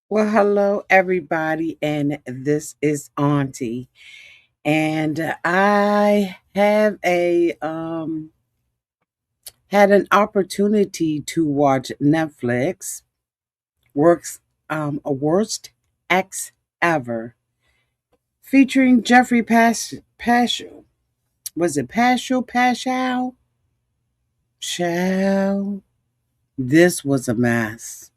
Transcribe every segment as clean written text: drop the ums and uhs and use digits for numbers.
Well, hello everybody, and this is Auntie, and I have a had an opportunity to watch Netflix works a worst ex ever featuring Jeffrey Paschel. Was it Paschel? Shall this was a mess.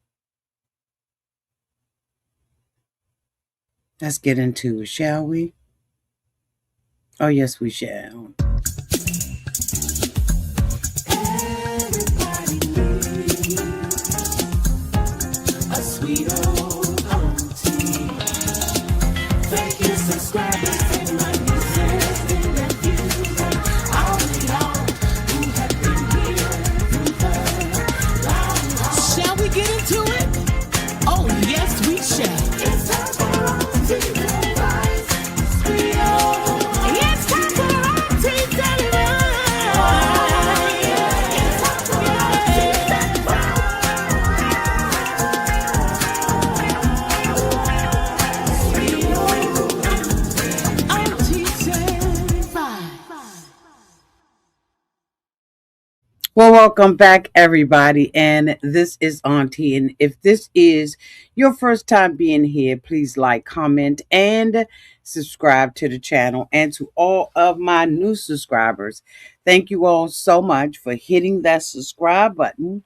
Let's get into it, shall we? Oh yes, we shall. A sweet old auntie. Thank you, subscribers and my nieces and nephews. All in all, who have been here through the long haul. Shall we get into it? Oh, yes, we shall. It's time for Auntie Advice. Sweet old. It's time for Auntie Advice. It's time for Auntie Well, welcome back, everybody. And this is Auntie. And if this is your first time being here, please like, comment, and subscribe to the channel. And to all of my new subscribers, thank you all so much for hitting that subscribe button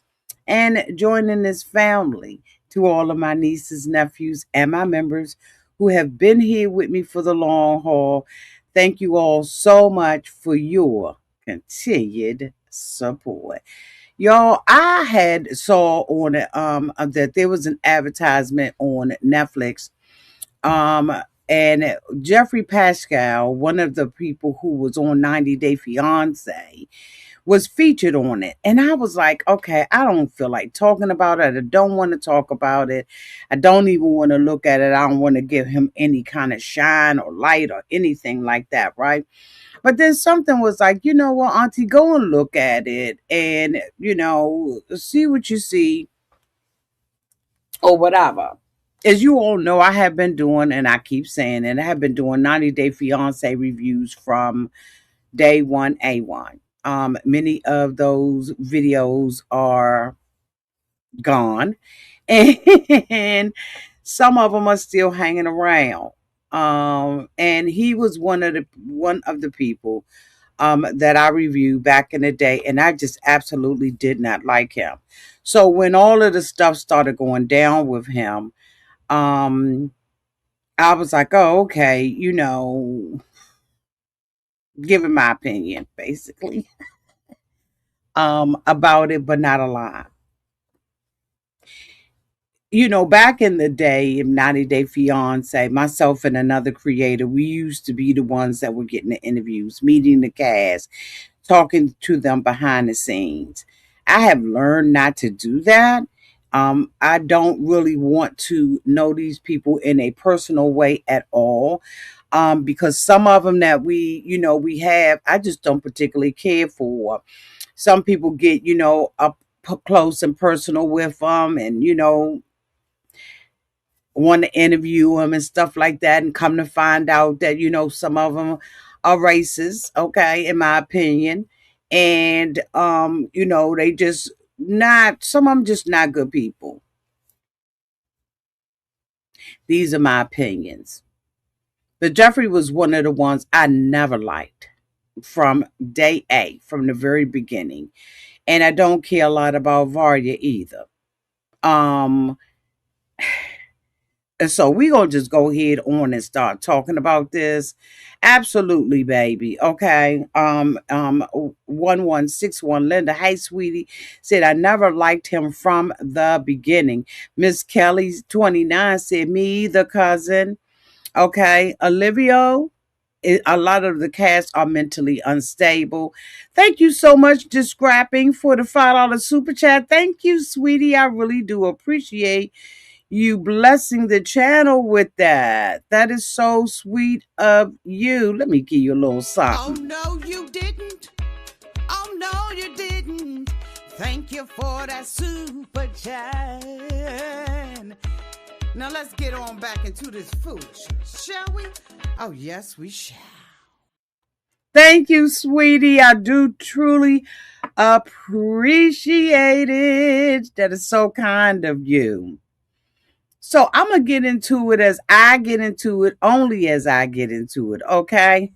and joining this family. To all of my nieces, nephews, and my members who have been here with me for the long haul, thank you all so much for your continued support. Y'all, I had saw on it that there was an advertisement on Netflix. Um and Jeffrey Pascal, one of the people who was on 90 Day Fiancé, was featured on it. And I was like, okay, I don't feel like talking about it. I don't want to talk about it. I don't even want to look at it. I don't want to give him any kind of shine or light or anything like that, right? But then something was like, you know what, Auntie, go and look at it and, see what you see or whatever. As you all know, I have been doing, and I keep saying it, I have been doing 90 Day Fiance reviews from day one, A1. Many of those videos are gone, and some of them are still hanging around. And he was one of the people that I reviewed back in the day, and I just absolutely did not like him. So when all of the stuff started going down with him, um, I was like, oh, okay, giving my opinion basically about it, but not a lot. Back in the day in 90 Day Fiance, myself and another creator, we used to be the ones that were getting the interviews, meeting the cast, talking to them behind the scenes. I have learned not to do that. I don't really want to know these people in a personal way at all. Because some of them that we have, I just don't particularly care for. Some people get, up close and personal with them, and want to interview them and stuff like that, and come to find out that some of them are racist, okay, in my opinion. And they just not, some of them just not good people. These are my opinions. But Jeffrey was one of the ones I never liked from day A, from the very beginning. And I don't care a lot about Varya either. um And so we gonna just go ahead on and start talking about this. Absolutely, baby. Okay. 1161 Linda. Hey, sweetie. Said I never liked him from the beginning. Miss Kelly's 29 said me either, cousin. Okay. Olivia. A lot of the cast are mentally unstable. Thank you so much, Just Scrapping, for the $5 super chat. Thank you, sweetie. I really do appreciate you blessing the channel with that. That is so sweet of you. Let me give you a little Oh, something. no, you didn't. Oh, no, you didn't. Thank you for that super chat. Now let's get on back into this foolishness, shall we? Oh, yes, we shall. Thank you, sweetie. I do truly appreciate it. That is so kind of you. So I'm gonna get into it as I get into it, only as I get into it. Okay.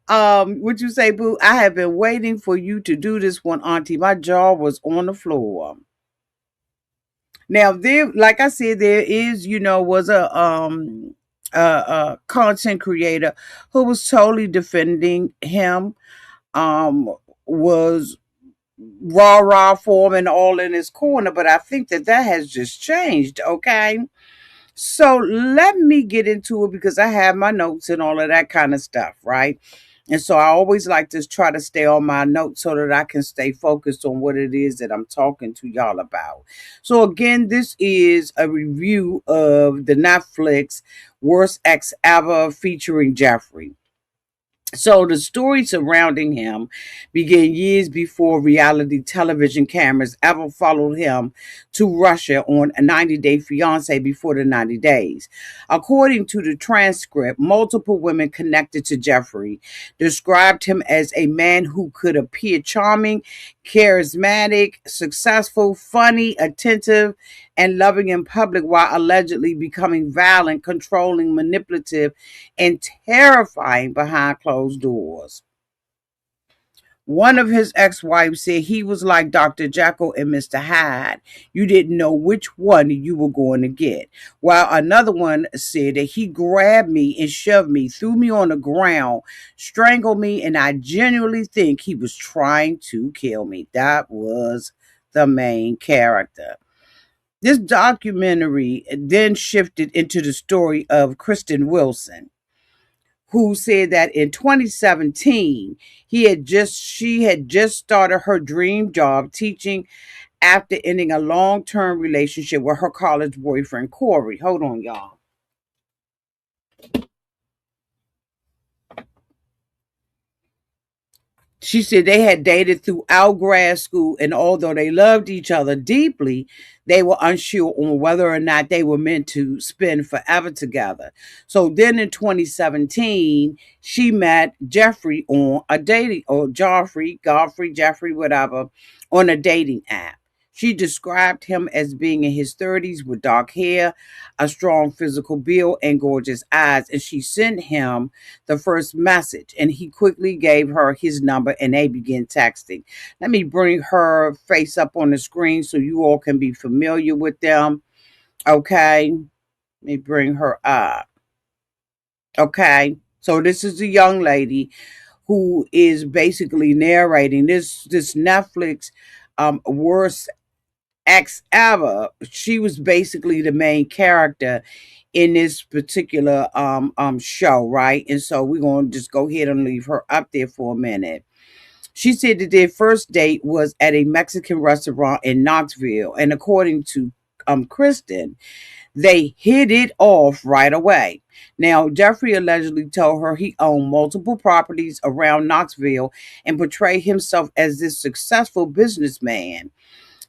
Would you say, Boo? I have been waiting for you to do this one, Auntie. My jaw was on the floor. Now there, like I said, there is, was a content creator who was totally defending him. Was rah rah for him and all in his corner, but I think that has just changed. Okay. So let me get into it because I have my notes and all of that kind of stuff, right? And so I always like to try to stay on my notes so that I can stay focused on what it is that I'm talking to y'all about. So again, this is a review of the Netflix Worst Ex Ever featuring Geoffrey. So the story surrounding him began years before reality television cameras ever followed him to Russia on a 90-day fiance before the 90 days. According to the transcript, multiple women connected to Geoffrey described him as a man who could appear charming, charismatic, successful, funny, attentive, and loving in public while allegedly becoming violent, controlling, manipulative, and terrifying behind closed doors. One of his ex-wives said he was like Dr. Jekyll and Mr. Hyde. You didn't know which one you were going to get. While another one said that he grabbed me and shoved me, threw me on the ground, strangled me, and I genuinely think he was trying to kill me. That was the main character. This documentary then shifted into the story of Kristen Wilson, who said that in 2017 she had just started her dream job teaching after ending a long-term relationship with her college boyfriend Corey. Hold on, y'all. She said they had dated throughout grad school, and although they loved each other deeply, they were unsure on whether or not they were meant to spend forever together. So then in 2017, she met Jeffrey on a dating, or Godfrey, Jeffrey, whatever, on a dating app. She described him as being in his 30s with dark hair, a strong physical build, and gorgeous eyes. And she sent him the first message, and he quickly gave her his number and they began texting. Let me bring her face up on the screen so you all can be familiar with them. Okay. Let me bring her up. Okay. So this is a young lady who is basically narrating this Netflix worst ex ever. She was basically the main character in this particular show, right? And so we're gonna just go ahead and leave her up there for a minute. She said that their first date was at a Mexican restaurant in Knoxville, and according to Kristen, they hit it off right away. Now, Jeffrey allegedly told her he owned multiple properties around Knoxville and portrayed himself as this successful businessman.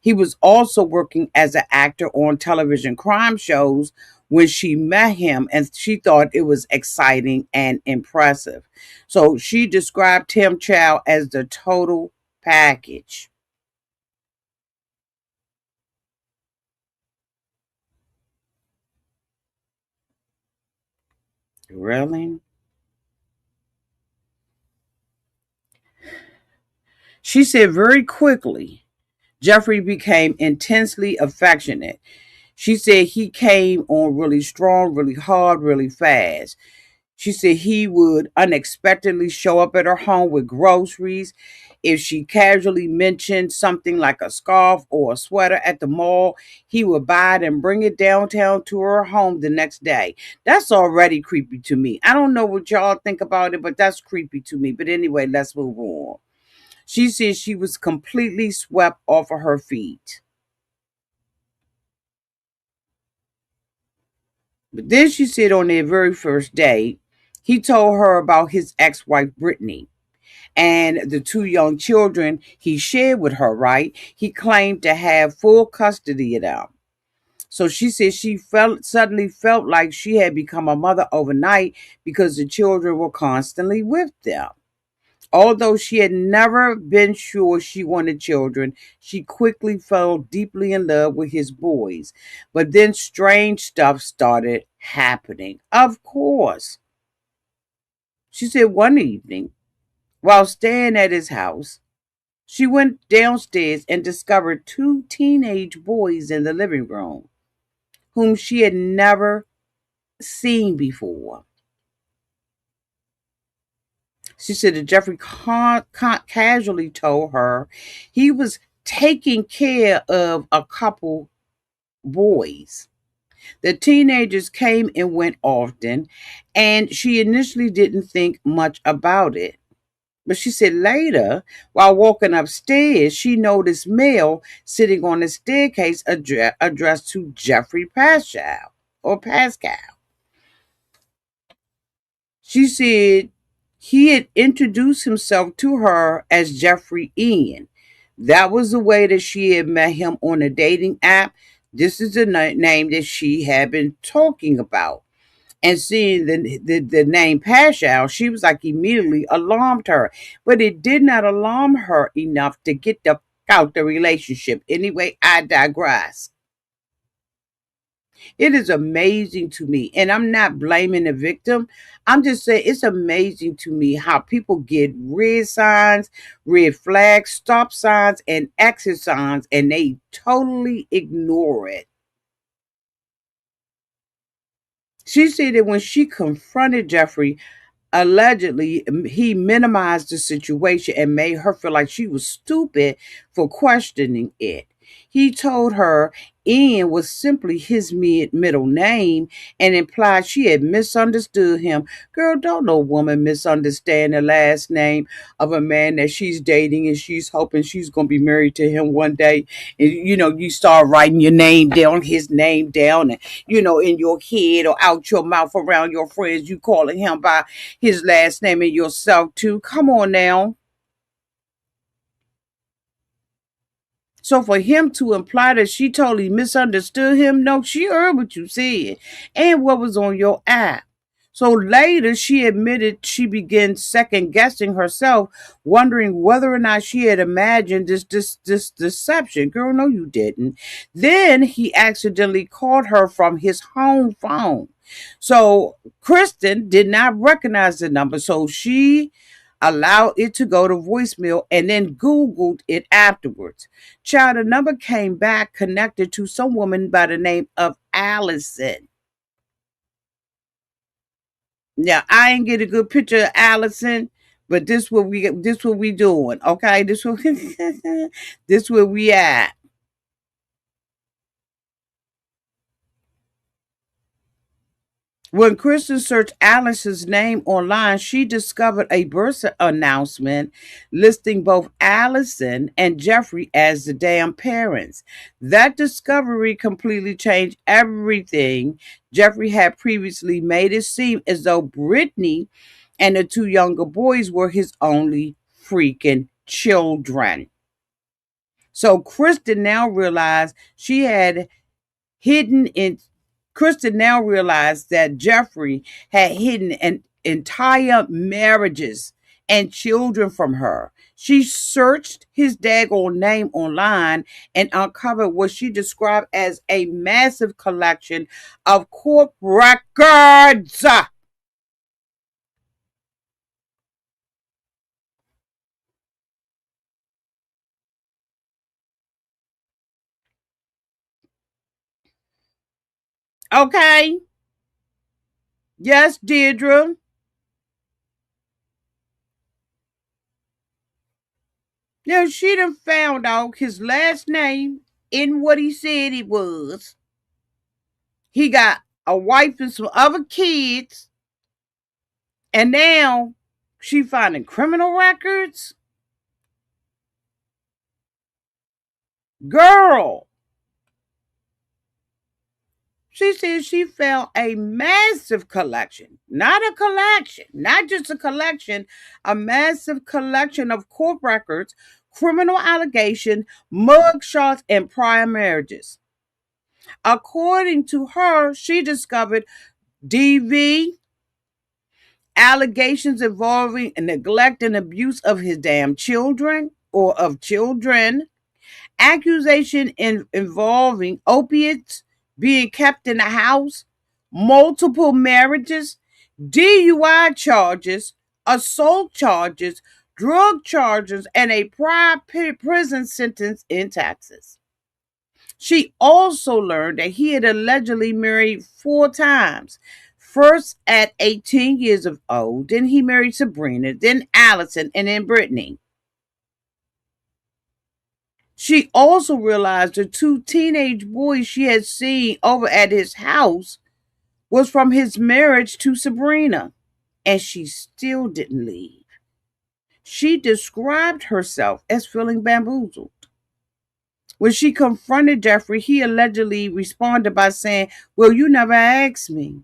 He was also working as an actor on television crime shows when she met him, and she thought it was exciting and impressive. So she described him, child, as the total package. Really? She said very quickly, Jeffrey became intensely affectionate. She said he came on really strong, really hard, really fast. She said he would unexpectedly show up at her home with groceries. If she casually mentioned something like a scarf or a sweater at the mall, he would buy it and bring it downtown to her home the next day. That's already creepy to me. I don't know what y'all think about it, but that's creepy to me. But anyway, let's move on. She said she was completely swept off of her feet. But then she said on their very first date, he told her about his ex wife, Brittany, and the two young children he shared with her, right? He claimed to have full custody of them. So she said she suddenly felt like she had become a mother overnight because the children were constantly with them. Although she had never been sure she wanted children, she quickly fell deeply in love with his boys. But then strange stuff started happening. Of course. She said one evening, while staying at his house, she went downstairs and discovered two teenage boys in the living room, whom she had never seen before. She said that Jeffrey casually told her he was taking care of a couple boys. The teenagers came and went often, and she initially didn't think much about it. But she said later, while walking upstairs, she noticed mail sitting on the staircase addressed to Geoffrey Paschel or Pascal. She said he had introduced himself to her as Jeffrey Ian. That was the way that she had met him on a dating app. This is the name that she had been talking about. And seeing the name Paschal, she was like immediately alarmed her. But it did not alarm her enough to get the out the relationship. Anyway, I digress. It is amazing to me, and I'm not blaming the victim. I'm just saying it's amazing to me how people get red signs, red flags, stop signs, and exit signs, and they totally ignore it. She said that when she confronted Jeffrey, allegedly, he minimized the situation and made her feel like she was stupid for questioning it. He told her Ian was simply his middle name and implied she had misunderstood him. Girl, don't no woman misunderstand the last name of a man that she's dating and she's hoping she's going to be married to him one day. And, you start writing your name down, his name down, and, in your head or out your mouth around your friends, you calling him by his last name and yourself too. Come on now. So for him to imply that she totally misunderstood him, no, she heard what you said and what was on your app. So later she admitted she began second guessing herself, wondering whether or not she had imagined this deception. Girl, no, you didn't. Then he accidentally called her from his home phone. So Kristen did not recognize the number. So she allowed it to go to voicemail and then Googled it afterwards. Child, the number came back connected to some woman by the name of Allison. Now, I ain't get a good picture of Allison, but this what we doing, okay? This where we at. When Kristen searched Alice's name online, she discovered a birth announcement listing both Allison and Jeffrey as the damn parents. That discovery completely changed everything. Jeffrey had previously made it seem as though Brittany and the two younger boys were his only freaking children. So Kristen now realized she had hidden in Kristen now realized that Jeffrey had hidden an entire marriages and children from her. She searched his daggone name online and uncovered what she described as a massive collection of court records. Okay. Yes, Deirdre. Now she done found out his last name in what he said it was. He got a wife and some other kids, and now she finding criminal records. Girl, she said she found a massive collection, not a collection, not just a collection, a massive collection of court records, criminal allegation, mug shots, and prior marriages. According to her, she discovered DV, allegations involving neglect and abuse of his damn children or of children, involving opiates being kept in the house, multiple marriages, DUI charges, assault charges, drug charges, and a prior prison sentence in Texas. She also learned that he had allegedly married 4 times. First at 18 years of old, then he married Sabrina, then Allison, and then Brittany. She also realized the 2 teenage boys she had seen over at his house was from his marriage to Sabrina, and she still didn't leave. She described herself as feeling bamboozled. When she confronted Geoffrey, he allegedly responded by saying, "Well, you never asked me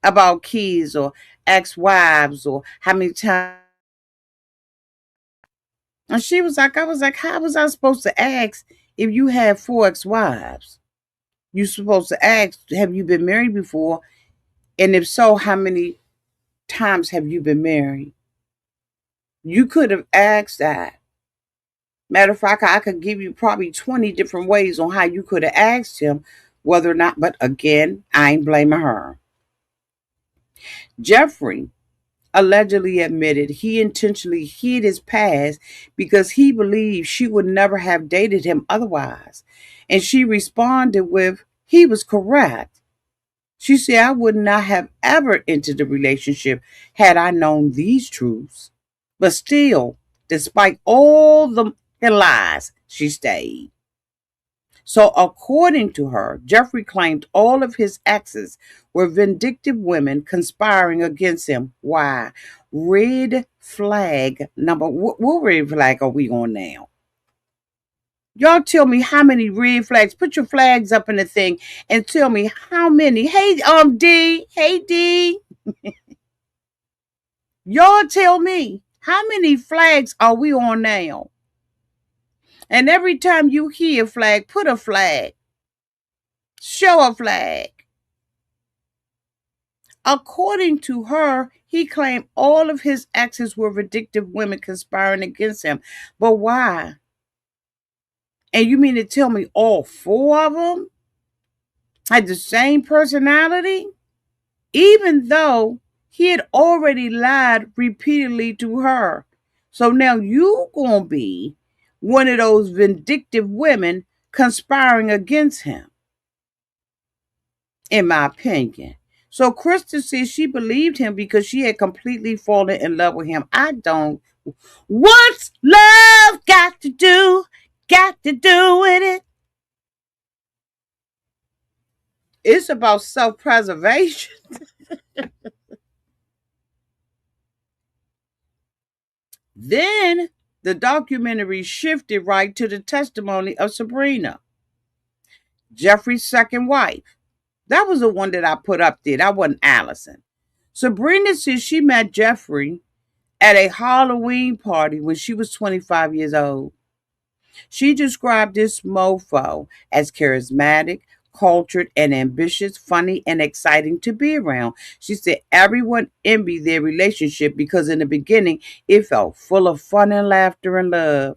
about kids or ex-wives or how many times." And she was like, I was like, how was I supposed to ask if you had 4 ex-wives? You supposed to ask, have you been married before? And if so, how many times have you been married? You could have asked that. Matter of fact, I could give you probably 20 different ways on how you could have asked him whether or not, but again, I ain't blaming her. Geoffrey allegedly admitted he intentionally hid his past because he believed she would never have dated him otherwise. And she responded with, he was correct. She said, I would not have ever entered the relationship had I known these truths. But still, despite all the lies, she stayed. So, according to her, Geoffrey claimed all of his exes were vindictive women conspiring against him. Why? Red flag number. What red flag are we on now? Y'all tell me how many red flags. Put your flags up in the thing and tell me how many. Hey, D. Hey, D. Y'all tell me how many flags are we on now? And every time you hear a flag, put a flag. Show a flag. According to her, he claimed all of his exes were vindictive women conspiring against him. But why? And you mean to tell me all 4 of them had the same personality? Even though he had already lied repeatedly to her. So now you gonna be one of those vindictive women conspiring against him, in my opinion. So Kristen says she believed him because she had completely fallen in love with him. I don't. What's love got to do? Got to do with it? It's about self-preservation. Then the documentary shifted right to the testimony of Sabrina, Geoffrey's second wife. That was the one that I put up there. That wasn't Allison. Sabrina says she met Geoffrey at a Halloween party when she was 25 years old. She described this mofo as charismatic, cultured, and ambitious, funny, and exciting to be around. She said everyone envied their relationship because in the beginning it felt full of fun and laughter and love.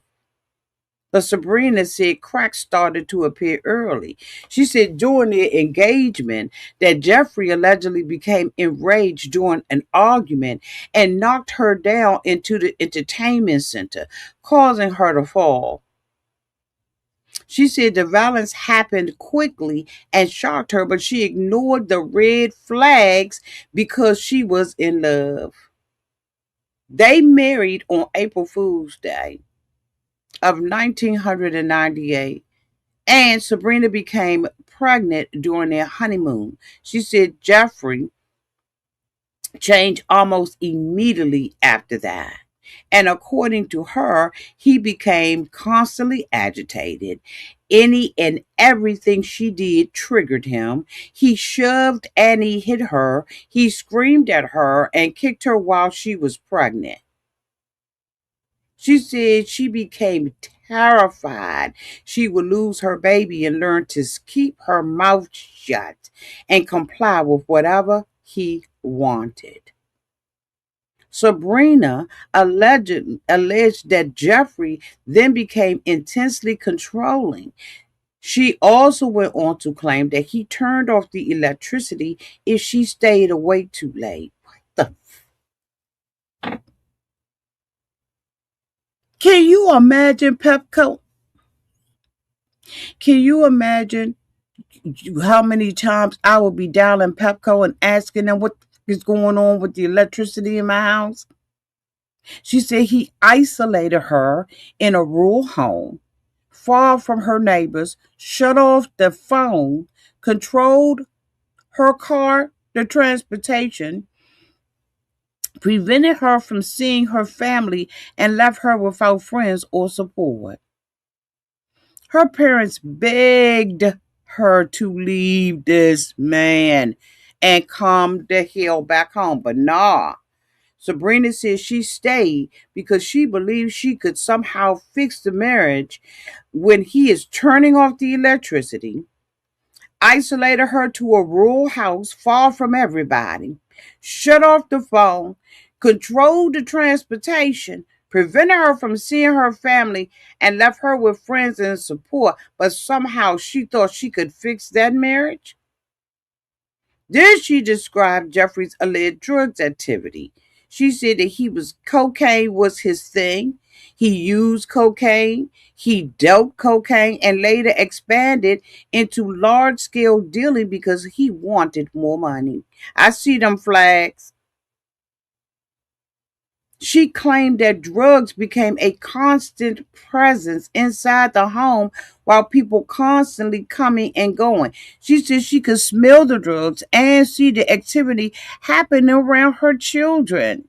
But Sabrina said cracks started to appear early. She said during their engagement that Geoffrey allegedly became enraged during an argument and knocked her down into the entertainment center, causing her to fall. She said the violence happened quickly and shocked her, but she ignored the red flags because she was in love. They married on April Fool's Day of 1998, and Sabrina became pregnant during their honeymoon. She said Geoffrey changed almost immediately after that. And according to her, he became constantly agitated. Any and everything she did triggered him. He shoved and he hit her. He screamed at her and kicked her while she was pregnant. She said she became terrified she would lose her baby and learn to keep her mouth shut and comply with whatever he wanted. Sabrina alleged that Geoffrey then became intensely controlling. She also went on to claim that he turned off the electricity if she stayed awake too late. What the? Can you imagine Pepco? Can you imagine how many times I would be dialing Pepco and asking them what is going on with the electricity in my house? She said he isolated her in a rural home, far from her neighbors, shut off the phone, controlled her car, the transportation, prevented her from seeing her family, and left her without friends or support. Her parents begged her to leave this man and come the hell back home. But nah, Sabrina says she stayed because she believed she could somehow fix the marriage when he is turning off the electricity, isolated her to a rural house far from everybody, shut off the phone, controlled the transportation, prevented her from seeing her family, and left her with friends and support, but somehow she thought she could fix that marriage? Then she described Jeffrey's alleged drugs activity. She said that cocaine was his thing. He used cocaine, he dealt cocaine, and later expanded into large scale dealing because he wanted more money. I see them flags. She claimed that drugs became a constant presence inside the home while people constantly coming and going. She said she could smell the drugs and see the activity happening around her children.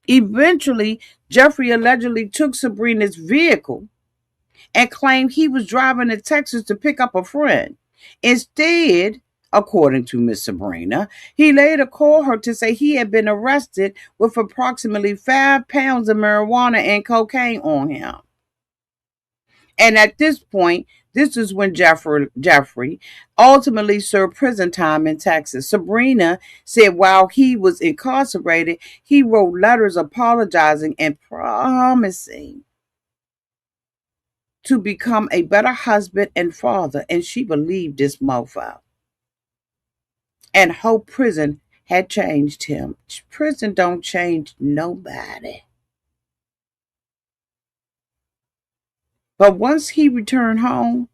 Eventually, Jeffrey allegedly took Sabrina's vehicle and claimed he was driving to Texas to pick up a friend. Instead, according to Miss Sabrina, he later called her to say he had been arrested with approximately 5 pounds of marijuana and cocaine on him. And at this point, this is when Jeffrey ultimately served prison time in Texas. Sabrina said while he was incarcerated, he wrote letters apologizing and promising to become a better husband and father, and she believed this mofo and hoped prison had changed him. Prison don't change nobody. But once he returned home,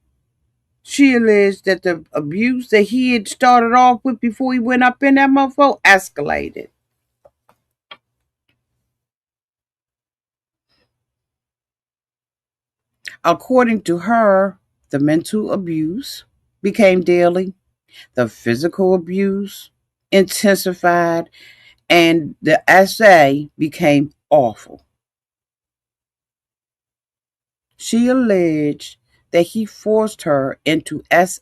she alleged that the abuse that he had started off with before he went up in that mofo escalated. According to her, the mental abuse became daily, the physical abuse intensified, and the essay became awful. She alleged that he forced her into acts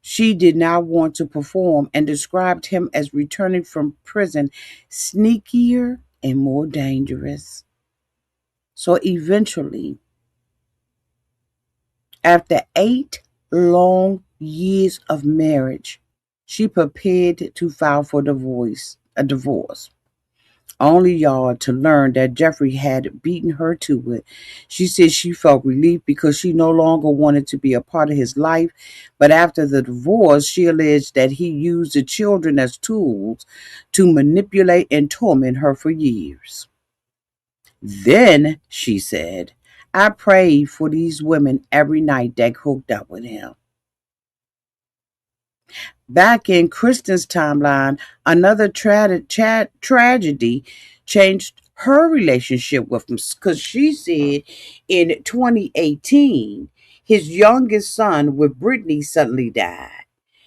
she did not want to perform and described him as returning from prison sneakier and more dangerous. So eventually, after 8 long years of marriage, she prepared to file for a divorce. Only y'all to learn that Jeffrey had beaten her to it. She said she felt relief because she no longer wanted to be a part of his life. But after the divorce, she alleged that he used the children as tools to manipulate and torment her for years. Then, she said, I prayed for these women every night that hooked up with him. Back in Kristen's timeline, another tragedy changed her relationship with him because she said in 2018, his youngest son with Brittany suddenly died.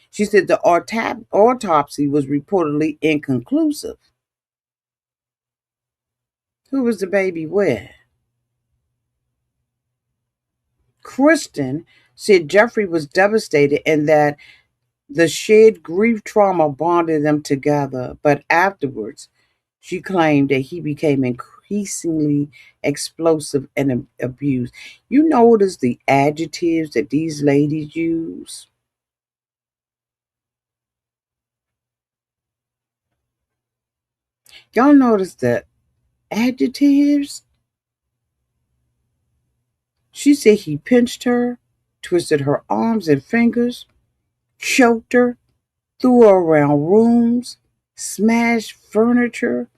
She said the autopsy was reportedly inconclusive. Who was the baby with? Kristen said Jeffrey was devastated and that the shared grief trauma bonded them together, but afterwards, she claimed that he became increasingly explosive and abused. You notice the adjectives that these ladies use? Y'all notice the adjectives? She said he pinched her, twisted her arms and fingers, choked her, threw her around rooms, smashed furniture,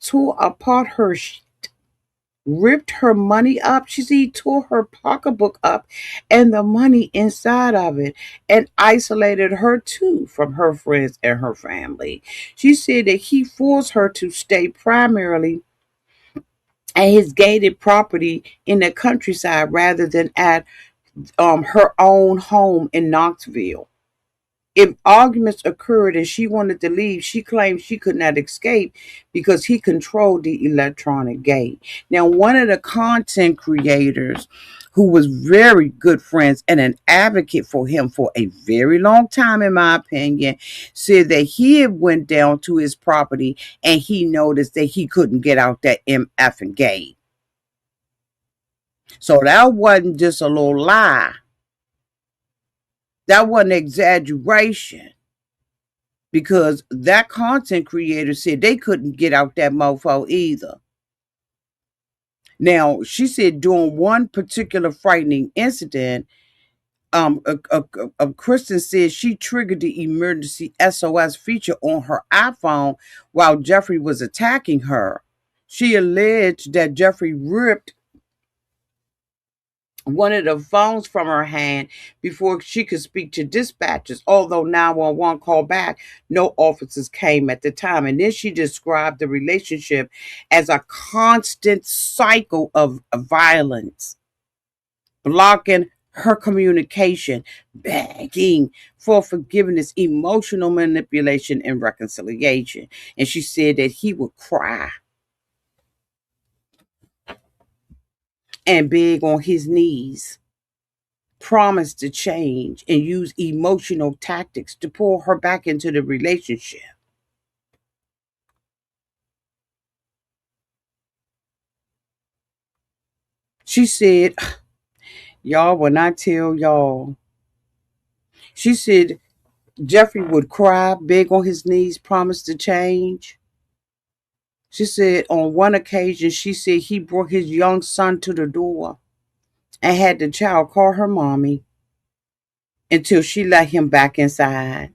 tore apart her ripped her money up. She said he tore her pocketbook up and the money inside of it and isolated her too from her friends and her family. She said that he forced her to stay primarily at his gated property in the countryside rather than at her own home in Knoxville. If arguments occurred and she wanted to leave, she claimed she could not escape because he controlled the electronic gate. Now, one of the content creators who was very good friends and an advocate for him for a very long time, in my opinion, said that he had went down to his property and he noticed that he couldn't get out that MFing gate. So that wasn't just a little lie. That wasn't exaggeration because that content creator said they couldn't get out that mofo either. Now, she said during one particular frightening incident, Kristen said she triggered the emergency SOS feature on her iPhone while Geoffrey was attacking her. She alleged that Geoffrey ripped one of the phones from her hand before she could speak to dispatchers. Although 911 called back, no officers came at the time. And then she described the relationship as a constant cycle of violence, blocking her communication, begging for forgiveness, emotional manipulation, and reconciliation. And she said that he would cry and beg on his knees, promised to change, and use emotional tactics to pull her back into the relationship. She said, y'all, when I tell y'all, she said Geoffrey would cry, beg on his knees, promise to change. She said on one occasion, she said he brought his young son to the door and had the child call her mommy until she let him back inside.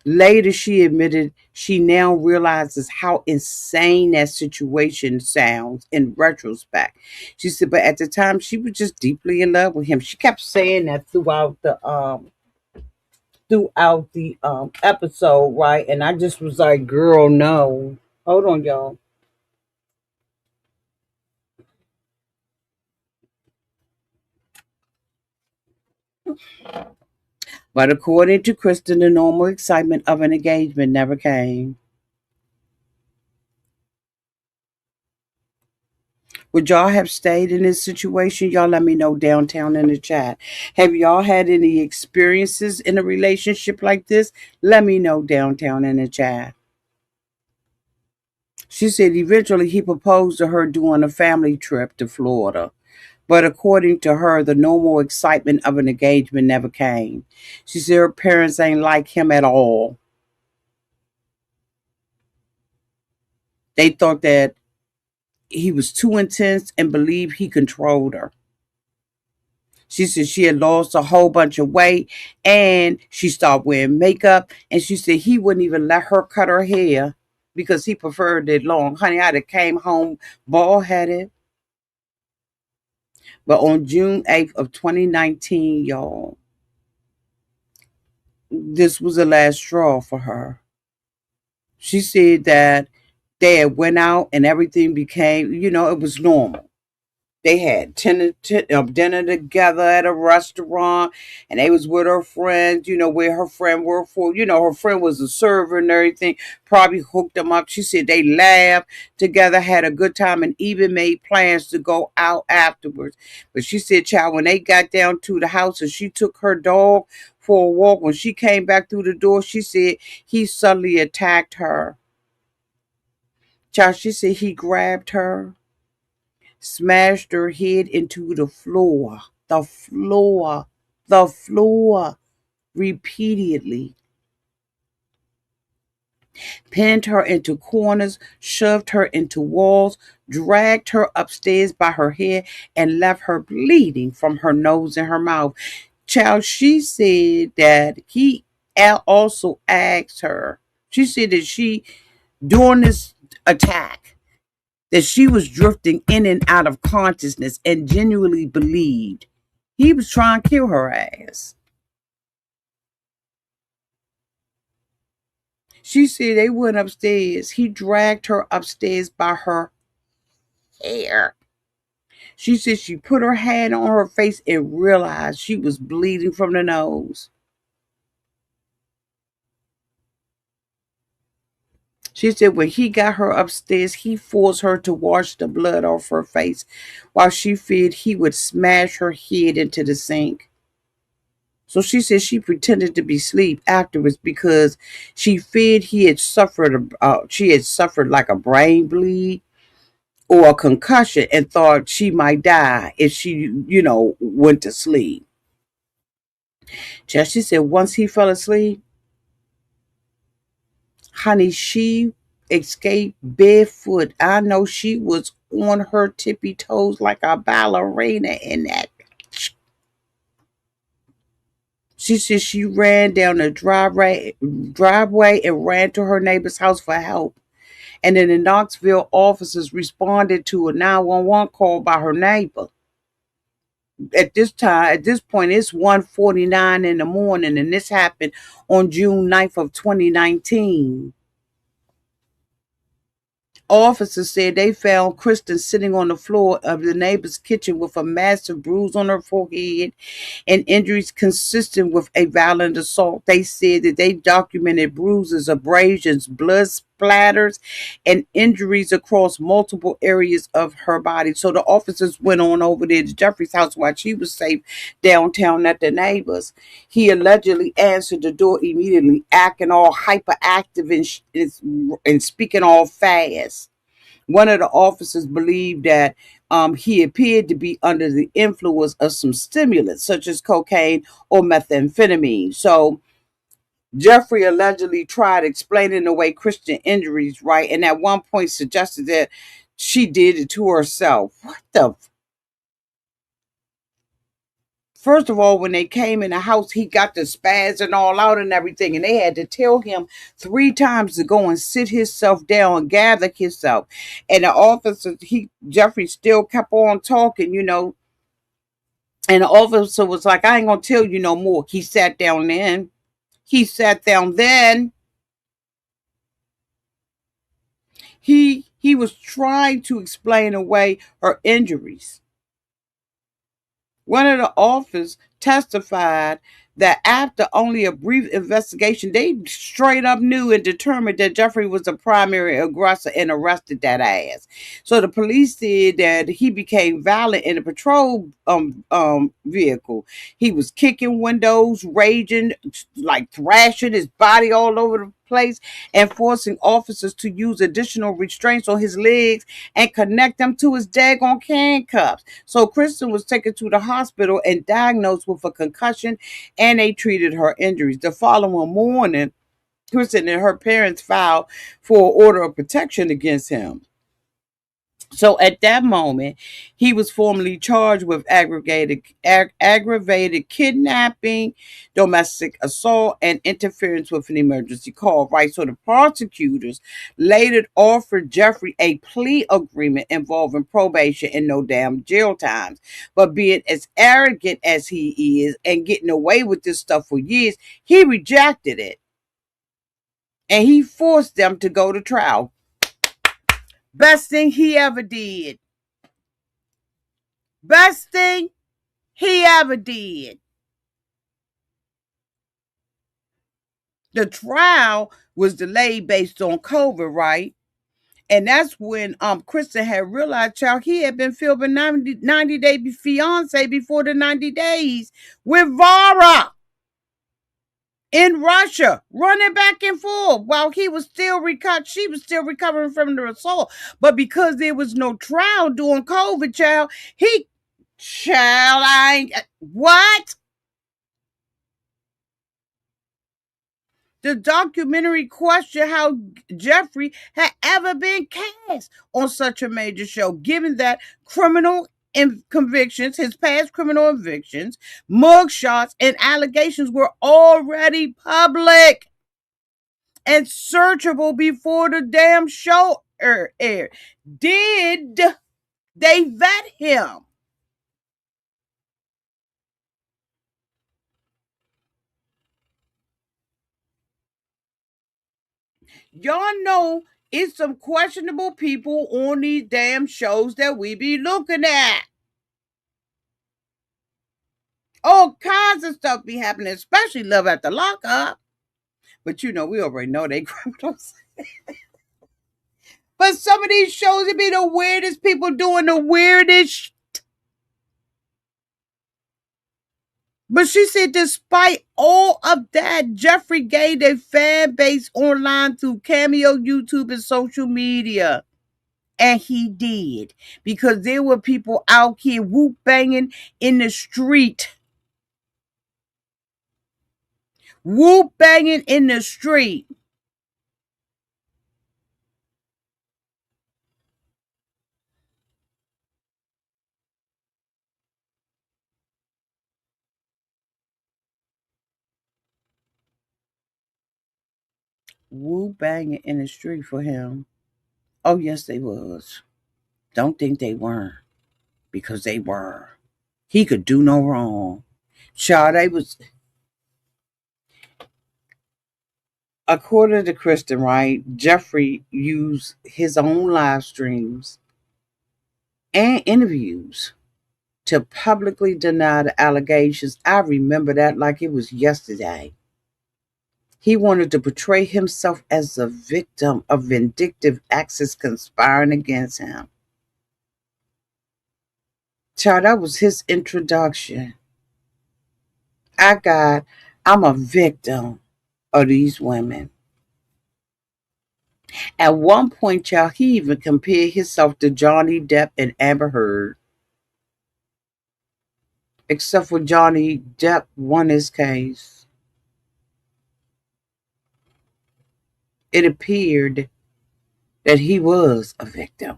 Later, she admitted she now realizes how insane that situation sounds in retrospect. She said, but at the time, she was just deeply in love with him. She kept saying that throughout the episode, right? And I just was like, girl, no. Hold on, y'all. But according to Kristen, the normal excitement of an engagement never came. Would y'all have stayed in this situation? Y'all let me know downtown in the chat. Have y'all had any experiences in a relationship like this? Let me know downtown in the chat. She said eventually he proposed to her during a family trip to Florida. But according to her, the normal excitement of an engagement never came. She said her parents ain't like him at all. They thought that he was too intense and believed he controlled her. She said she had lost a whole bunch of weight and she started wearing makeup. And she said he wouldn't even let her cut her hair because he preferred it long. Honey, I'd have came home bald headed. But on June 8th of 2019, y'all, this was the last straw for her. She said that they had went out and everything became, it was normal. They had dinner together at a restaurant, and they was with her friends. Where her friend worked for. Her friend was a server and everything. Probably hooked them up. She said they laughed together, had a good time, and even made plans to go out afterwards. But she said, child, when they got down to the house and she took her dog for a walk, when she came back through the door, she said he suddenly attacked her, Child, she said he grabbed her, smashed her head into the floor repeatedly, pinned her into corners, shoved her into walls, dragged her upstairs by her hair, and left her bleeding from her nose and her mouth. Child, she said that he also asked her, she said that during this attack, that she was drifting in and out of consciousness and genuinely believed he was trying to kill her ass. She said they went upstairs. He dragged her upstairs by her hair. She said she put her hand on her face and realized she was bleeding from the nose. She said when he got her upstairs, he forced her to wash the blood off her face while she feared he would smash her head into the sink. So she said she pretended to be asleep afterwards because she feared she had suffered like a brain bleed or a concussion and thought she might die if she went to sleep. Just she said once he fell asleep, honey, she escaped barefoot. I know she was on her tippy toes like a ballerina in that. She said she ran down the driveway and ran to her neighbor's house for help. And then the Knoxville officers responded to a 911 call by her neighbor. At this point, it's 1:49 in the morning, and this happened on June 9th of 2019. Officers said they found Kristen sitting on the floor of the neighbor's kitchen with a massive bruise on her forehead and injuries consistent with a violent assault. They said that they documented bruises, abrasions, blood splatters, and injuries across multiple areas of her body. So the officers went on over there to Geoffrey's house while she was safe downtown at the neighbors. He allegedly answered the door immediately, acting all hyperactive and speaking all fast. One of the officers believed that he appeared to be under the influence of some stimulants, such as cocaine or methamphetamine. So Geoffrey allegedly tried explaining away Christian injuries, right? And at one point suggested that she did it to herself. What the? First of all, when they came in the house, he got the spazzing all out and everything. And they had to tell him 3 times to go and sit himself down and gather himself. And the officer, Geoffrey still kept on talking. And the officer was like, I ain't going to tell you no more. He sat down then. He was trying to explain away her injuries. One of the officers testified that after only a brief investigation, they straight up knew and determined that Geoffrey was the primary aggressor and arrested that ass. So the police said that he became violent in a patrol vehicle. He was kicking windows, raging, like thrashing his body all over the place, and forcing officers to use additional restraints on his legs and connect them to his daggone handcuffs. So Kristen was taken to the hospital and diagnosed with a concussion, and they treated her injuries. The following morning, Kristen and her parents filed for an order of protection against him. So at that moment, he was formally charged with aggravated kidnapping, domestic assault, and interference with an emergency call. Right. So the prosecutors later offered Geoffrey a plea agreement involving probation and no damn jail times. But being as arrogant as he is and getting away with this stuff for years, he rejected it. And he forced them to go to trial. Best thing he ever did. Best thing he ever did. The trial was delayed based on COVID, right? And that's when Kristen had realized, child, he had been filming 90 Day Fiancé before the 90 days with Vara. in Russia, running back and forth while he was still she was still recovering from the assault. But because there was no trial during COVID, I ain't, what? The documentary questioned how Geoffrey had ever been cast on such a major show, given that convictions, his past criminal convictions, mugshots, and allegations were already public and searchable before the damn show aired. Did they vet him? Y'all know it's some questionable people on these damn shows that we be looking at. All kinds of stuff be happening, especially Love at the Lockup. But we already know they criminals. But some of these shows, it be the weirdest people doing the weirdest. But she said, despite all of that, Geoffrey gained a fan base online through Cameo, YouTube, and social media. And he did. Because there were people out here whoop banging in the street. Whoop banging in the street. Whoop banging in the street for him. Oh, yes, they was. Don't think they weren't. Because they were. He could do no wrong. Child, they was, according to Kristen, right? Geoffrey used his own live streams and interviews to publicly deny the allegations. I remember that like it was yesterday. He wanted to portray himself as a victim of vindictive axis conspiring against him. Child, that was his introduction. I'm a victim of these women. At one point, child, he even compared himself to Johnny Depp and Amber Heard. Except for Johnny Depp won his case. It appeared that he was a victim.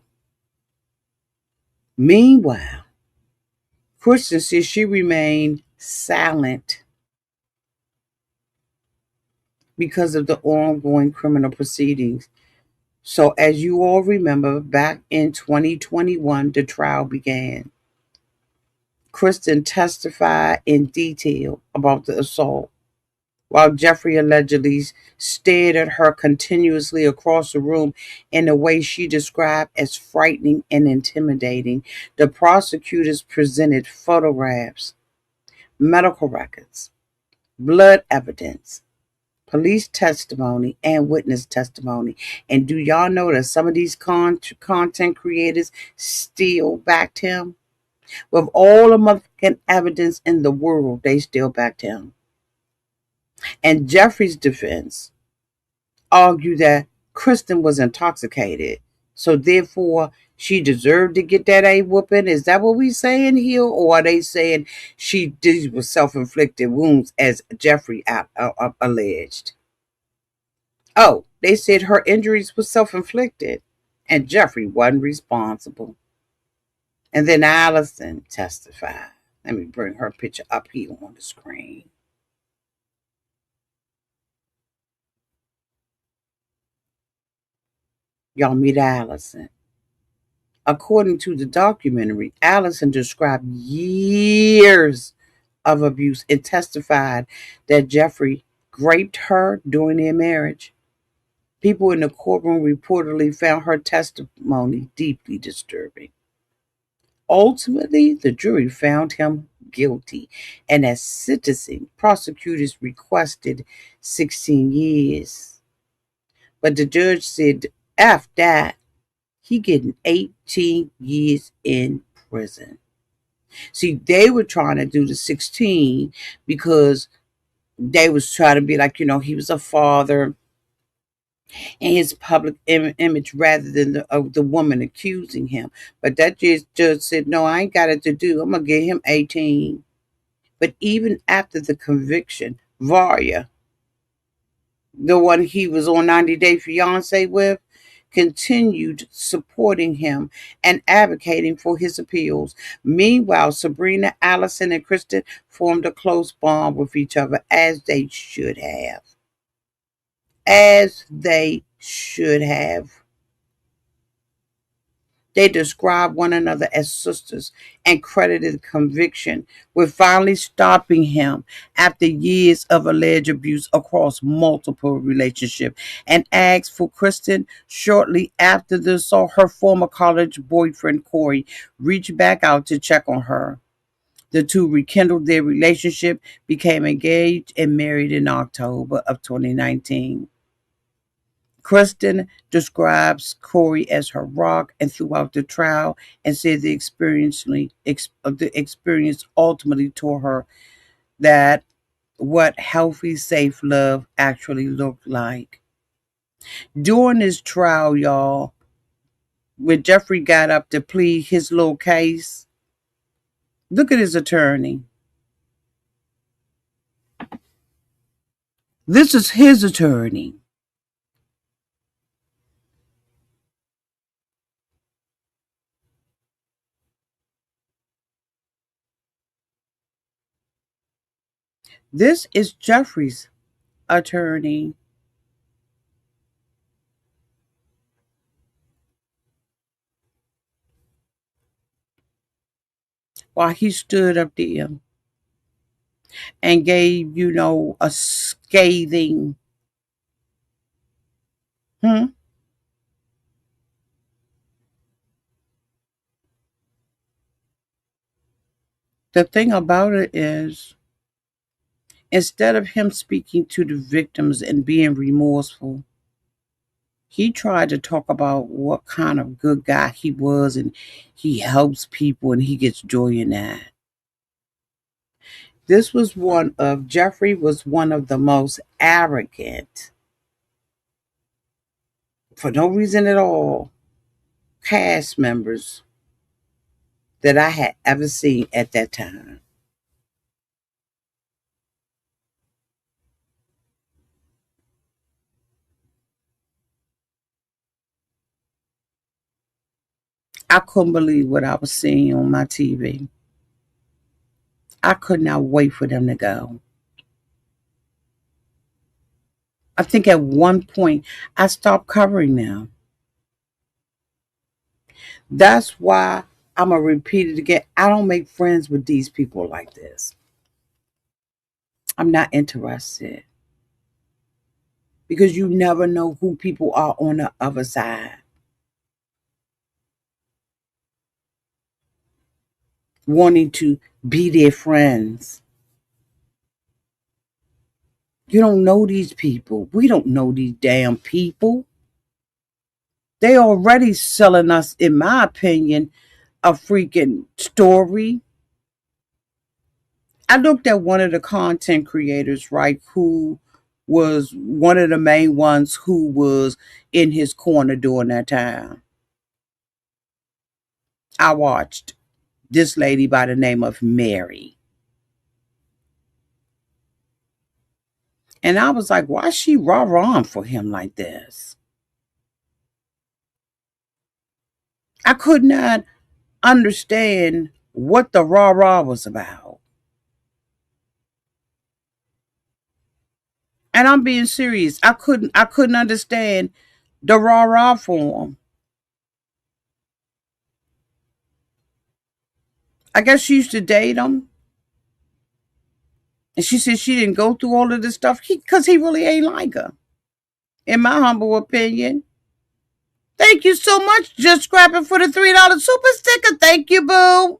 Meanwhile, Kristen says she remained silent because of the ongoing criminal proceedings. So, as you all remember, back in 2021, the trial began. Kristen testified in detail about the assault, while Geoffrey allegedly stared at her continuously across the room in a way she described as frightening and intimidating. The prosecutors presented photographs, medical records, blood evidence, police testimony, and witness testimony. And do y'all know that some of these content creators still backed him? With all the motherfucking evidence in the world, they still backed him. And Geoffrey's defense argued that Kristen was intoxicated, so therefore she deserved to get that A whooping. Is that what we saying here, or are they saying these were self-inflicted wounds, as Geoffrey alleged? Oh, they said her injuries were self-inflicted, and Geoffrey wasn't responsible. And then Allison testified. Let me bring her picture up here on the screen. Y'all meet Allison. According to the documentary, Allison described years of abuse and testified that Geoffrey raped her during their marriage. People in the courtroom reportedly found her testimony deeply disturbing. Ultimately, the jury found him guilty, and as sentencing, prosecutors requested 16 years. But the judge said after that, he getting 18 years in prison. See, they were trying to do the 16 because They was trying to be like, he was a father in his public image rather than the woman accusing him. But that judge said, no, I ain't got it to do. I'm going to get him 18. But even after the conviction, Varya, the one he was on 90 Day Fiancé with, continued supporting him and advocating for his appeals. Meanwhile, Sabrina, Allison, and Kristen formed a close bond with each other, as they should have. As they should have. They described one another as sisters and credited conviction with finally stopping him after years of alleged abuse across multiple relationships, and asked for Kristen shortly after this saw her former college boyfriend Corey reach back out to check on her. The two rekindled their relationship, became engaged, and married in October of 2019. Kristen describes Corey as her rock and throughout the trial, and said the experience ultimately taught her that what healthy, safe love actually looked like. During this trial, y'all, when Jeffrey got up to plead his little case, look at his attorney. This is his attorney. This is Jeffrey's attorney while he stood up there and gave, a scathing. Hmm? The thing about it is, instead of him speaking to the victims and being remorseful, he tried to talk about what kind of good guy he was, and he helps people and he gets joy in that. Jeffrey was one of the most arrogant, for no reason at all, cast members that I had ever seen at that time. I couldn't believe what I was seeing on my TV. I could not wait for them to go. I think at one point I stopped covering them. That's why I'm going to repeat it again. I don't make friends with these people like this. I'm not interested because you never know who people are on the other side, wanting to be their friends. You don't know these people. We don't know these damn people. They already selling us, in my opinion, a freaking story. I looked at one of the content creators, right, who was one of the main ones who was in his corner during that time. I watched this lady by the name of Mary. And I was like, why is she rah-rahing for him like this? I could not understand what the rah-rah was about. And I'm being serious. I couldn't understand the rah-rah for him. I guess she used to date him. And she said she didn't go through all of this stuff because he really ain't like her, in my humble opinion. Thank you so much, Just Scrapping, for the $3 super sticker. Thank you, boo.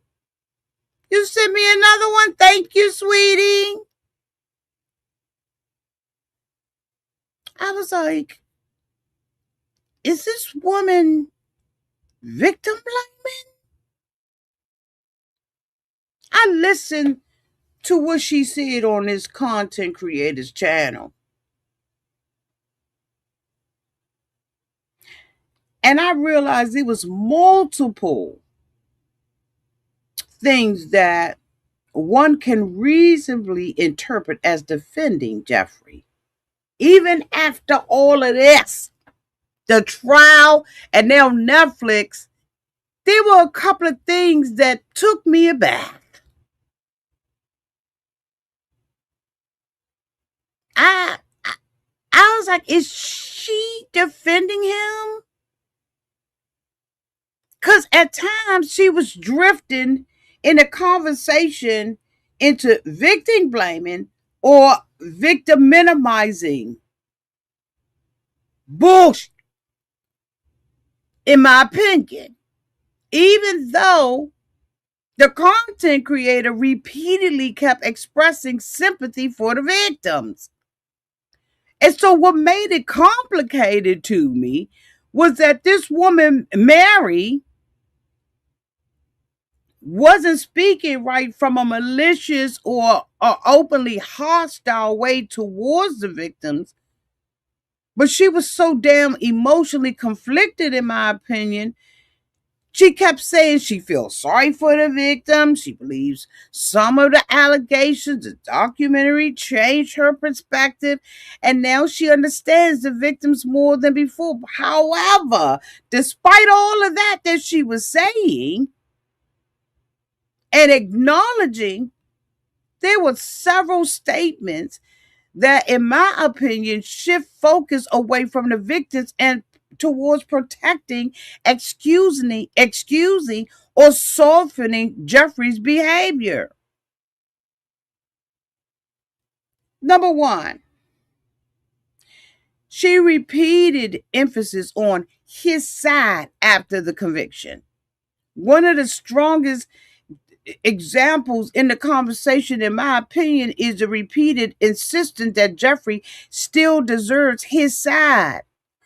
You sent me another one. Thank you, sweetie. I was like, is this woman victim blaming? I listened to what she said on this content creator's channel. And I realized it was multiple things that one can reasonably interpret as defending Geoffrey. Even after all of this, the trial, and now Netflix, there were a couple of things that took me aback. I, I I was like, is she defending him? Because at times she was drifting in a conversation into victim blaming or victim minimizing. Bullshit, in my opinion. Even though the content creator repeatedly kept expressing sympathy for the victims. And so, what made it complicated to me was that this woman, Mary, wasn't speaking right from a malicious or openly hostile way towards the victims, but she was so damn emotionally conflicted, in my opinion. She kept saying she feels sorry for the victim. She believes some of the allegations, the documentary changed her perspective, and now she understands the victims more than before. However, despite all of that she was saying and acknowledging, there were several statements that, in my opinion, shift focus away from the victims and towards protecting, excusing, or softening Geoffrey's behavior. Number one, she repeated emphasis on his side after the conviction. One of the strongest examples in the conversation, in my opinion, is the repeated insistence that Geoffrey still deserves his side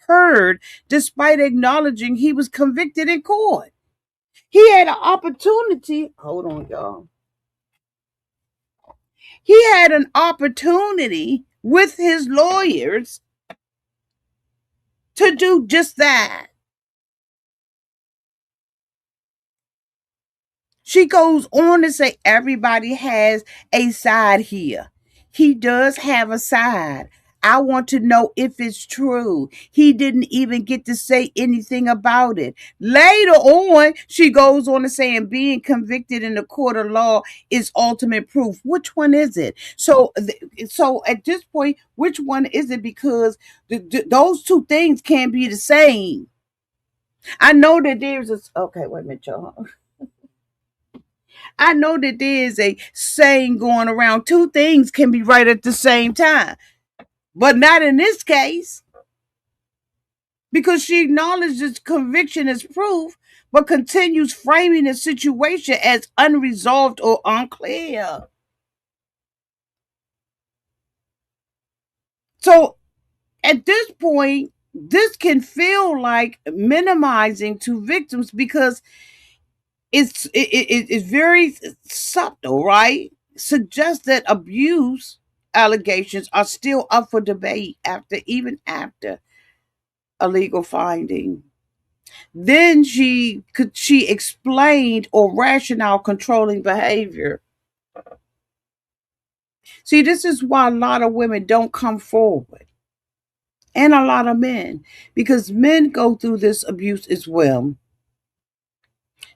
heard, despite acknowledging he was convicted in court. He had an opportunity. Hold on, y'all. He had an opportunity with his lawyers to do just that. She goes on to say everybody has a side here. He does have a side. I want to know if it's true. He didn't even get to say anything about it. Later on, she goes on to say, and being convicted in the court of law is ultimate proof. Which one is it? So at this point, which one is it? Because those two things can't be the same. I know that there's a, okay, wait a minute, y'all. I know that there's a saying going around, two things can be right at the same time, but not in this case, because she acknowledges conviction as proof, but continues framing the situation as unresolved or unclear. So at this point, this can feel like minimizing to victims because it's very subtle, right? Suggests that abuse allegations are still up for debate even after a legal finding. Then she explained or rationale controlling behavior. See, this is why a lot of women don't come forward, and a lot of men, because men go through this abuse as well.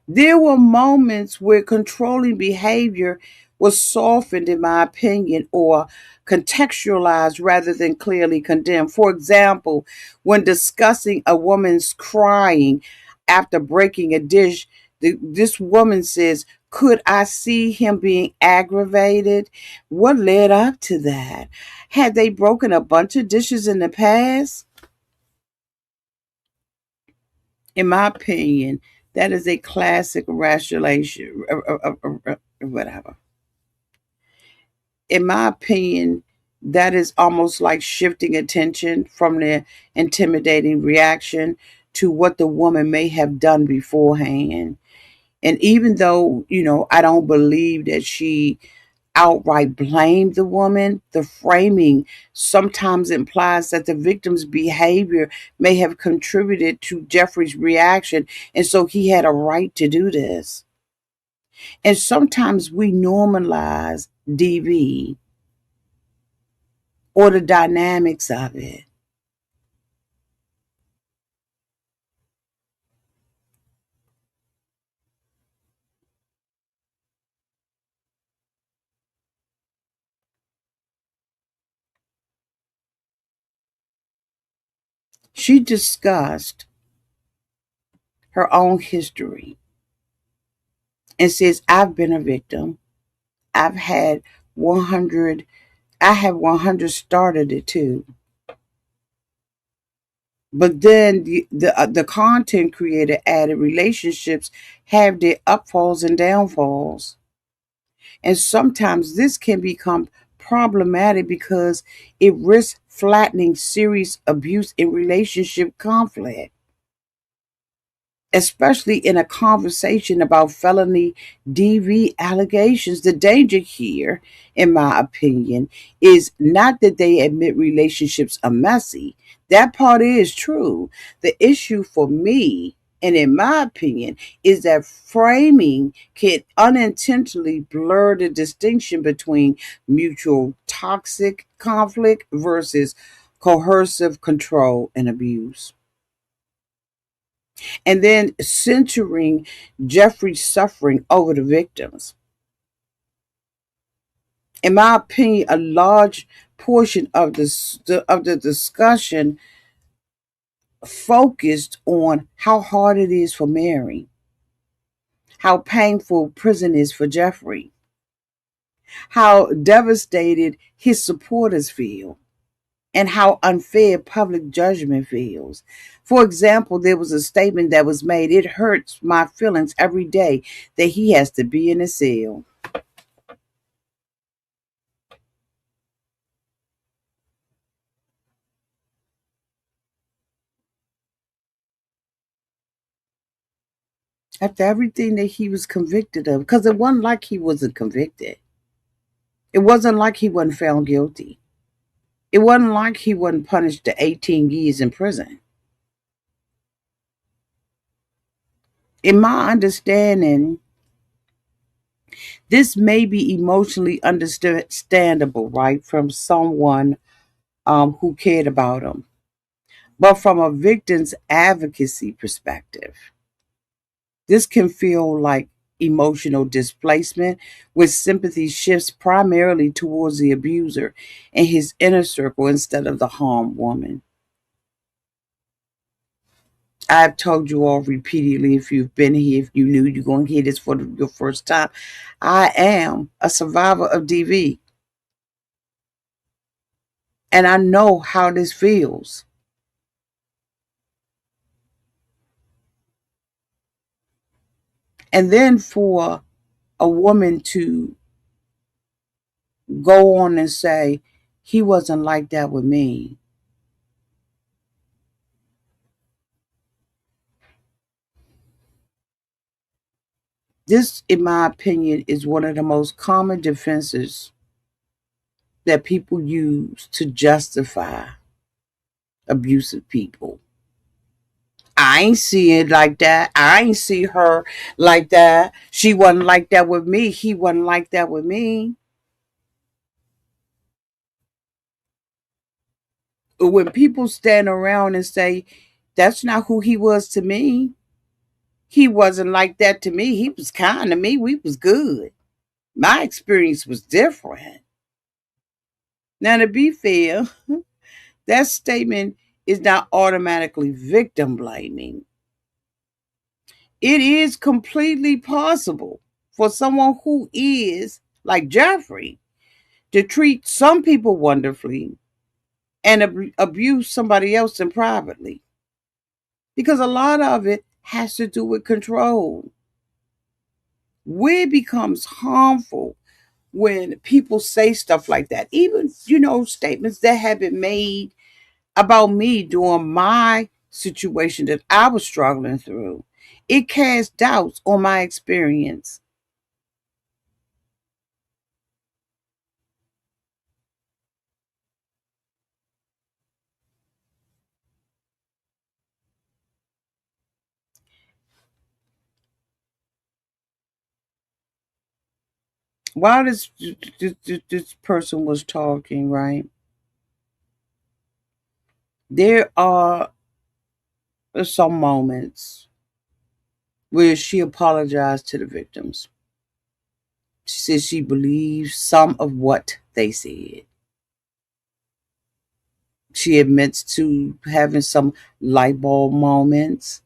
There were moments where controlling behavior was softened, in my opinion, or contextualized rather than clearly condemned. For example, when discussing a woman's crying after breaking a dish, this woman says, could I see him being aggravated? What led up to that? Had they broken a bunch of dishes in the past? In my opinion, that is a classic rationalization, whatever. In my opinion, that is almost like shifting attention from the intimidating reaction to what the woman may have done beforehand. And even though, I don't believe that she outright blame the woman. The framing sometimes implies that the victim's behavior may have contributed to Jeffrey's reaction, and so he had a right to do this. And sometimes we normalize DV or the dynamics of it. She discussed her own history and says, I've been a victim. I've had 100, I have 100 started it too. But then the content creator added relationships have their upfalls and downfalls. And sometimes this can become problematic because it risks flattening serious abuse in relationship conflict, especially in a conversation about felony DV allegations. The danger here, in my opinion, is not that they admit relationships are messy. That part is true. The issue for me, and in my opinion, is that framing can unintentionally blur the distinction between mutual toxic conflict versus coercive control and abuse, and then centering Jeffrey's suffering over the victims. In my opinion, a large portion of the discussion focused on how hard it is for Mary, how painful prison is for Jeffrey, how devastated his supporters feel, and how unfair public judgment feels. For example, there was a statement that was made, it hurts my feelings every day that he has to be in a cell. After everything that he was convicted of, because it wasn't like he wasn't convicted. It wasn't like he wasn't found guilty. It wasn't like he wasn't punished to 18 years in prison. In my understanding, this may be emotionally understandable, right, from someone who cared about him. But from a victim's advocacy perspective, this can feel like emotional displacement, with sympathy shifts primarily towards the abuser and his inner circle instead of the harmed woman. I've told you all repeatedly, if you've been here, if you knew you're going to hear this for your first time, I am a survivor of DV. And I know how this feels. And then for a woman to go on and say, he wasn't like that with me. This, in my opinion, is one of the most common defenses that people use to justify abusive people. I ain't see it like that. I ain't see her like that. She wasn't like that with me. He wasn't like that with me. When people stand around and say, that's not who he was to me. He wasn't like that to me. He was kind to me. We was good. My experience was different. Now, to be fair, that statement is not automatically victim blaming. It is completely possible for someone who is like Jeffrey to treat some people wonderfully and abuse somebody else in privately, because a lot of it has to do with control. Where it becomes harmful when people say stuff like that, even, statements that have been made about me during my situation that I was struggling through. It casts doubts on my experience. While this person was talking, right, there are some moments where she apologized to the victims. She says she believes some of what they said. She admits to having some light bulb moments,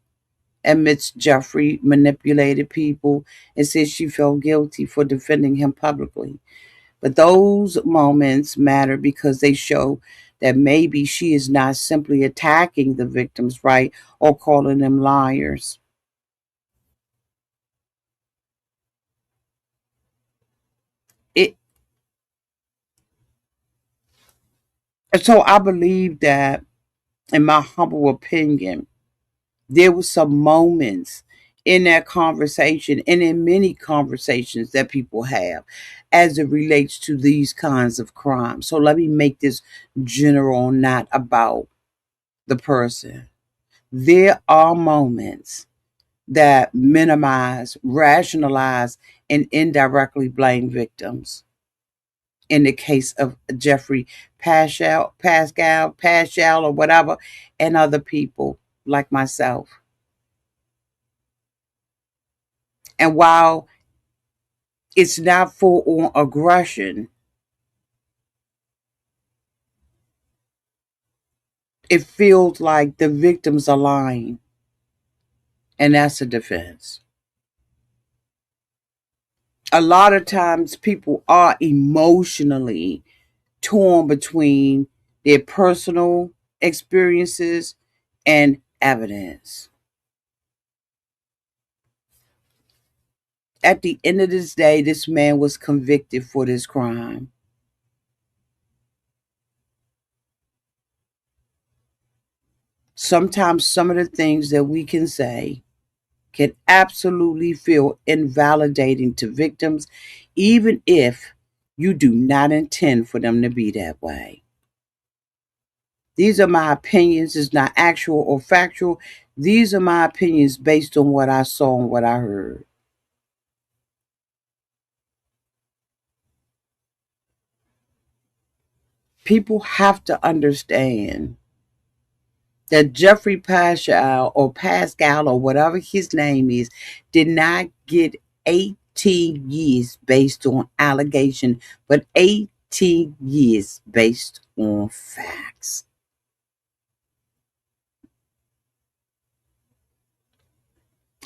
admits Geoffrey manipulated people, and says she felt guilty for defending him publicly. But those moments matter because they show that maybe she is not simply attacking the victims, right, or calling them liars. It so I believe that, in my humble opinion, there were some moments in that conversation and in many conversations that people have as it relates to these kinds of crimes. So let me make this general, not about the person. There are moments that minimize, rationalize, and indirectly blame victims. In the case of Geoffrey Paschel, or whatever, and other people like myself. And while it's not full on aggression, it feels like the victims are lying, and that's a defense. A lot of times people are emotionally torn between their personal experiences and evidence. At the end of this day, this man was convicted for this crime. Sometimes some of the things that we can say can absolutely feel invalidating to victims, even if you do not intend for them to be that way. These are my opinions. It's not actual or factual. These are my opinions based on what I saw and what I heard. People have to understand that Geoffrey Paschel or Pascal or whatever his name is did not get 18 years based on allegation, but 18 years based on facts.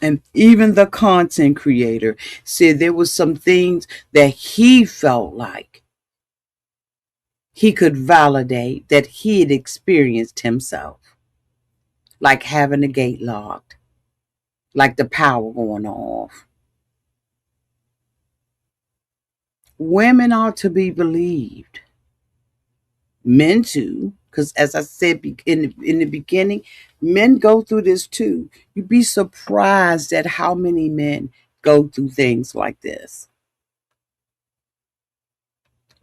And even the content creator said there was some things that he felt like he could validate that he had experienced himself, like having the gate locked, like the power going off. Women are to be believed. Men too, because as I said in the beginning, men go through this too. You'd be surprised at how many men go through things like this.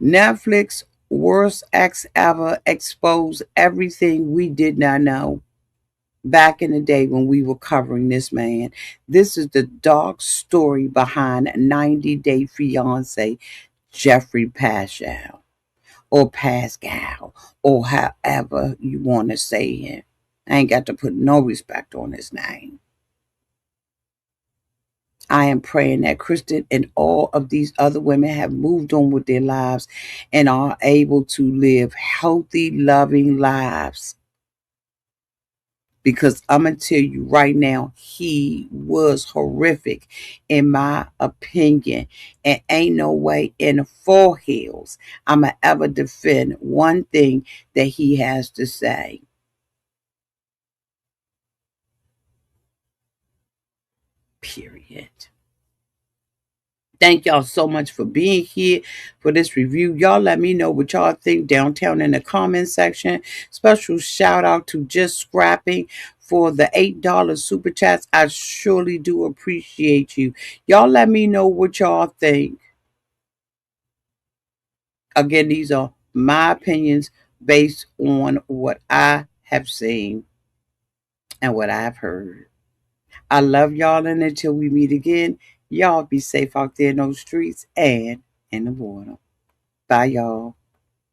Netflix worst acts ever exposed everything we did not know back in the day when we were covering this man. This is the dark story behind 90 Day Fiancé Geoffrey Paschel, or Pascal, or however you want to say it. I ain't got to put no respect on his name. I am praying that Kristen and all of these other women have moved on with their lives and are able to live healthy, loving lives. Because I'm going to tell you right now, he was horrific, in my opinion. And ain't no way in four hills I'm going to ever defend one thing that he has to say. Period. Thank y'all so much for being here for this review. Y'all let me know what y'all think downtown in the comment section. Special shout out to Just Scrapping for the $8 super chats. I surely do appreciate you. Y'all let me know what y'all think. Again, these are my opinions based on what I have seen and what I've heard. I love y'all, and until we meet again, y'all be safe out there in those streets and in the water. Bye, y'all.